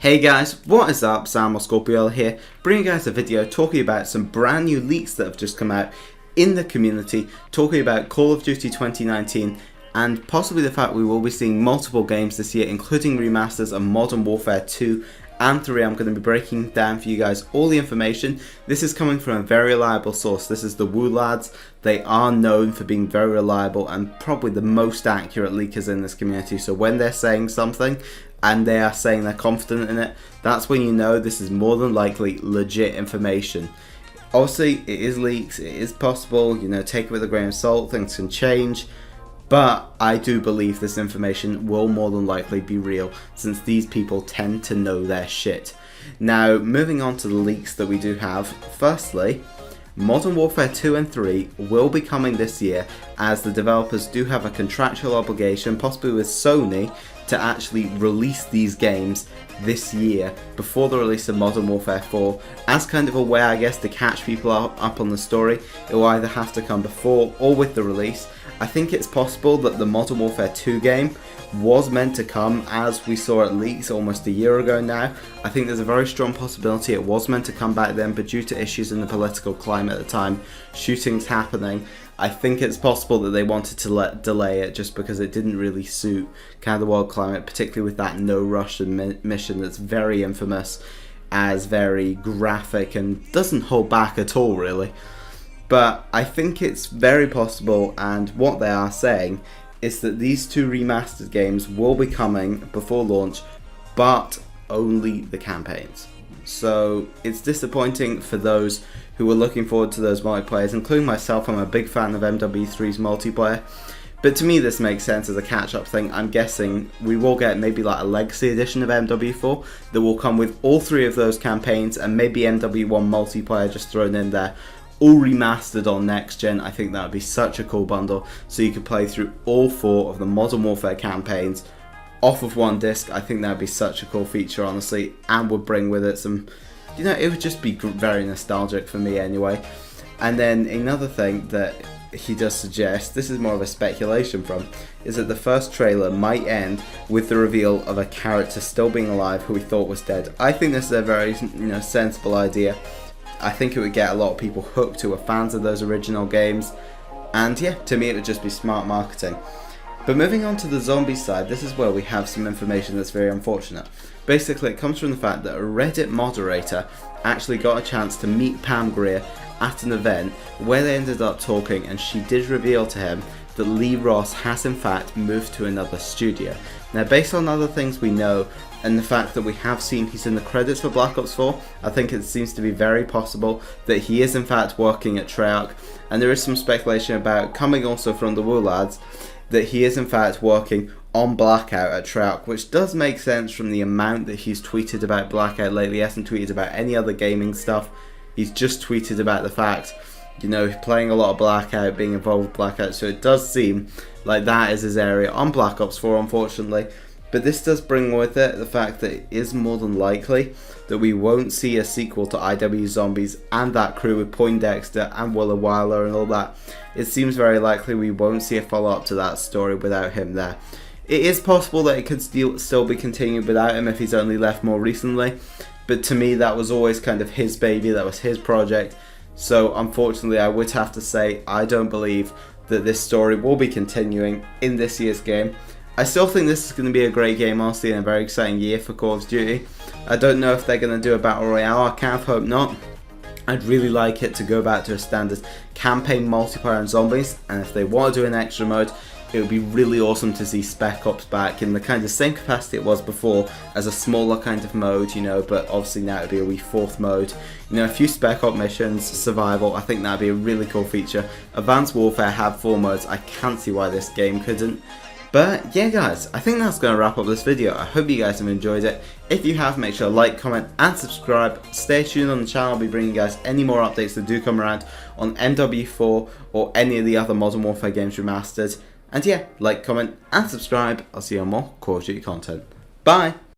Hey guys, what is up? Sam or Scorpio here, bringing you guys a video talking about some brand new leaks that have just come out in the community, talking about Call of Duty 2019 and possibly the fact we will be seeing multiple games this year, including remasters of Modern Warfare 2 and 3. I'm going to be breaking down for you guys all the information. This is coming from a very reliable source. This is the Woo Lads. They are known for being very reliable and probably the most accurate leakers in this community. So when they're saying something and they are saying they're confident in it, that's when you know this is more than likely legit information. Obviously, it is leaks, it is possible, you know, take it with a grain of salt, things can change. But I do believe this information will more than likely be real, since these people tend to know their shit. Now, moving on to the leaks that we do have. Firstly, Modern Warfare 2 and 3 will be coming this year, as the developers do have a contractual obligation, possibly with Sony, to actually release these games this year before the release of Modern Warfare 4, as kind of a way, I guess, to catch people up on the story. It will either have to come before or with the release. I think it's possible that the Modern Warfare 2 game was meant to come, as we saw at leaks almost a year ago now. I think there's a very strong possibility it was meant to come back then, but due to issues in the political climate at the time, shootings happening, I think it's possible that they wanted to delay it just because it didn't really suit kind of the world climate, particularly with that no Russian mission that's very infamous, as very graphic and doesn't hold back at all really. But I think it's very possible, and what they are saying is that these two remastered games will be coming before launch, but only the campaigns. So it's disappointing for those who were looking forward to those multiplayers, including myself. I'm a big fan of MW3's multiplayer, but to me this makes sense as a catch-up thing. I'm guessing we will get maybe like a legacy edition of MW4 that will come with all three of those campaigns, and maybe MW1 multiplayer just thrown in there, all remastered on next gen. I think that would be such a cool bundle, so you could play through all four of the Modern Warfare campaigns off of one disc. I think that would be such a cool feature, honestly, and would bring with it some, you know, it would just be very nostalgic for me anyway. And then another thing that he does suggest, this is more of a speculation from, is that the first trailer might end with the reveal of a character still being alive who we thought was dead. I think this is a very, you know, sensible idea. I think it would get a lot of people hooked who are fans of those original games, and yeah, to me it would just be smart marketing. But moving on to the zombie side, this is where we have some information that's very unfortunate. Basically, it comes from the fact that a Reddit moderator actually got a chance to meet Pam Grier at an event where they ended up talking, and she did reveal to him that Lee Ross has in fact moved to another studio. Now, based on other things we know, and the fact that we have seen he's in the credits for Black Ops 4, I think it seems to be very possible that he is in fact working at Treyarch, and there is some speculation about, coming also from the Woo Lads, that he is in fact working on Blackout at Treyarch, which does make sense from the amount that he's tweeted about Blackout lately. He hasn't tweeted about any other gaming stuff, he's just tweeted about the fact, you know, playing a lot of Blackout, being involved with Blackout, so it does seem like that is his area on Black Ops 4, unfortunately. But this does bring with it the fact that it is more than likely that we won't see a sequel to IW Zombies and that crew with Poindexter and Willa Wyler and all that. It seems very likely we won't see a follow-up to that story without him there. It is possible that it could still be continued without him if he's only left more recently, but to me that was always kind of his baby, that was his project. So unfortunately I would have to say I don't believe that this story will be continuing in this year's game. I still think this is going to be a great game, honestly, and a very exciting year for Call of Duty. I don't know if they're going to do a Battle Royale, I kind of hope not. I'd really like it to go back to a standard campaign multiplayer and zombies, and if they want to do an extra mode, it would be really awesome to see Spec Ops back in the kind of same capacity it was before, as a smaller kind of mode, you know, but obviously now it would be a wee fourth mode. You know, a few Spec Ops missions, survival, I think that would be a really cool feature. Advanced Warfare had 4 modes, I can't see why this game couldn't. But yeah guys, I think that's going to wrap up this video. I hope you guys have enjoyed it. If you have, make sure to like, comment and subscribe. Stay tuned on the channel, I'll be bringing you guys any more updates that do come around on MW4 or any of the other Modern Warfare games remastered. And yeah, like, comment and subscribe. I'll see you on more Call of Duty content. Bye!